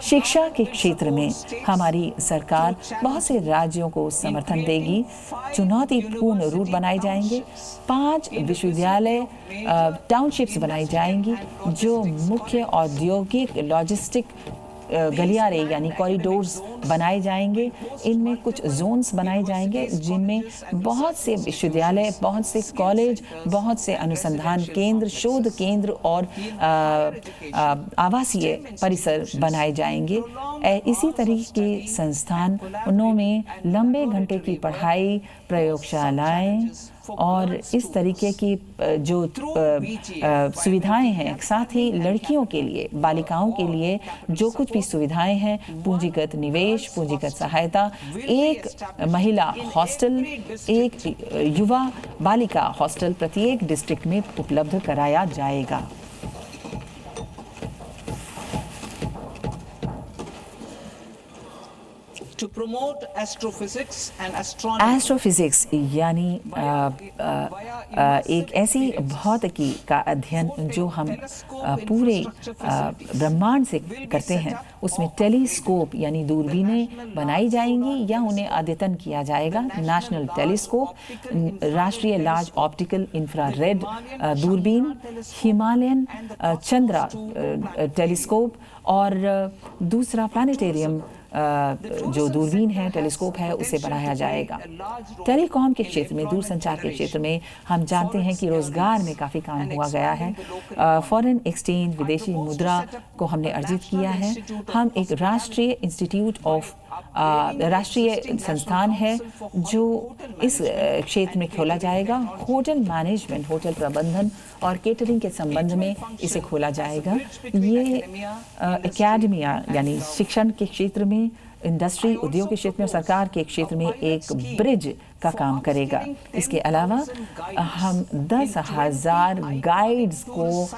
शिक्षा के क्षेत्र में हमारी सरकार बहुत से राज्यों को समर्थन देगी। चुनौतीपूर्ण रूट बनाए जाएंगे। 5 विश्वविद्यालय टाउनशिप्स बनाई जाएंगी जो मुख्य औद्योगिक लॉजिस्टिक गलियारे यानी कॉरिडोर्स बनाए जाएंगे। इनमें कुछ जोन्स बनाए जाएंगे जिनमें बहुत से विश्वविद्यालय, बहुत से कॉलेज, बहुत से अनुसंधान केंद्र, शोध केंद्र और आवासीय परिसर बनाए जाएंगे। इसी तरीके के संस्थानों में लंबे घंटे की पढ़ाई, प्रयोगशालाएं और इस तरीके की जो सुविधाएं हैं, साथ ही लड़कियों के लिए, बालिकाओं के लिए जो कुछ भी सुविधाएं हैं, पूंजीगत निवेश, पूंजीगत सहायता, एक महिला हॉस्टल, एक युवा बालिका हॉस्टल प्रत्येक डिस्ट्रिक्ट में उपलब्ध कराया जाएगा। एस्ट्रोफिजिक्स यानी एक ऐसी भौतिकी का अध्ययन जो हम पूरे ब्रह्मांड से करते हैं, उसमें टेलीस्कोप यानी दूरबीनें बनाई जाएंगी या उन्हें अद्यतन किया जाएगा। नेशनल टेलीस्कोप, राष्ट्रीय लार्ज ऑप्टिकल इंफ्रारेड दूरबीन, हिमालयन चंद्रा टेलीस्कोप और दूसरा प्लानिटेरियम जो दूरबीन है, टेलीस्कोप है, उसे बढ़ाया जाएगा। टेलीकॉम के क्षेत्र में, दूरसंचार के क्षेत्र में हम जानते हैं कि रोजगार में काफ़ी काम हुआ गया है। फॉरेन एक्सचेंज, विदेशी मुद्रा को हमने अर्जित किया है। हम एक राष्ट्रीय इंस्टीट्यूट ऑफ राष्ट्रीय संस्थान है जो इस क्षेत्र में खोला जाएगा। होटल मैनेजमेंट, होटल प्रबंधन और केटरिंग के संबंध में इसे खोला जाएगा। ये एकेडमिया यानी शिक्षण के क्षेत्र में, इंडस्ट्री, उद्योग के क्षेत्र में और सरकार के क्षेत्र में एक ब्रिज का काम करेगा। इसके अलावा हम 10,000 गाइड्स को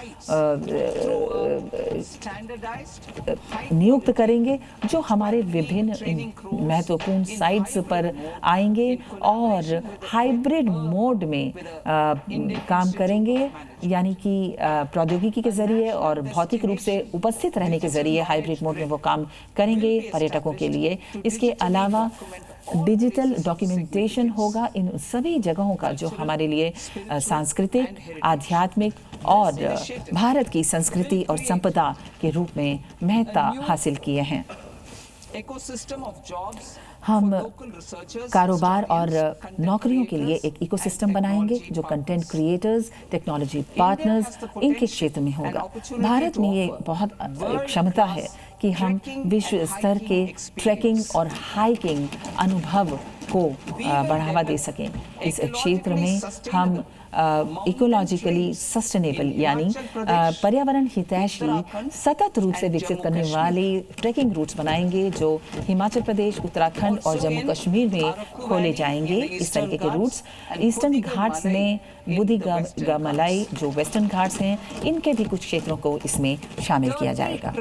नियुक्त करेंगे जो हमारे विभिन्न महत्वपूर्ण साइट्स पर आएंगे और हाइब्रिड मोड में काम करेंगे, यानी कि प्रौद्योगिकी के जरिए और भौतिक रूप से उपस्थित रहने के जरिए हाइब्रिड मोड में वो काम करेंगे पर्यटकों के लिए। इसके अलावा डिजिटल डॉक्यूमेंटेशन होगा इन सभी जगहों का जो हमारे लिए सांस्कृतिक, आध्यात्मिक और भारत की संस्कृति और संपदा के रूप में महत्ता हासिल किए हैं। हम कारोबार और नौकरियों के लिए एक इकोसिस्टम बनाएंगे जो कंटेंट क्रिएटर्स, टेक्नोलॉजी पार्टनर्स, इनके क्षेत्र में होगा। भारत में ये बहुत क्षमता है कि हम विश्व स्तर के ट्रैकिंग और हाइकिंग अनुभव को बढ़ावा दे सकें। इस क्षेत्र में हम इकोलॉजिकली सस्टेनेबल यानी पर्यावरण हितैषी सतत रूप से विकसित करने वाली ट्रैकिंग रूट्स बनाएंगे जो हिमाचल प्रदेश, उत्तराखंड और जम्मू कश्मीर में खोले जाएंगे। इस तरीके के रूट्स ईस्टर्न घाट्स में बुधिगमलाई जो वेस्टर्न घाट्स हैं, इनके भी कुछ क्षेत्रों को इसमें शामिल किया जाएगा।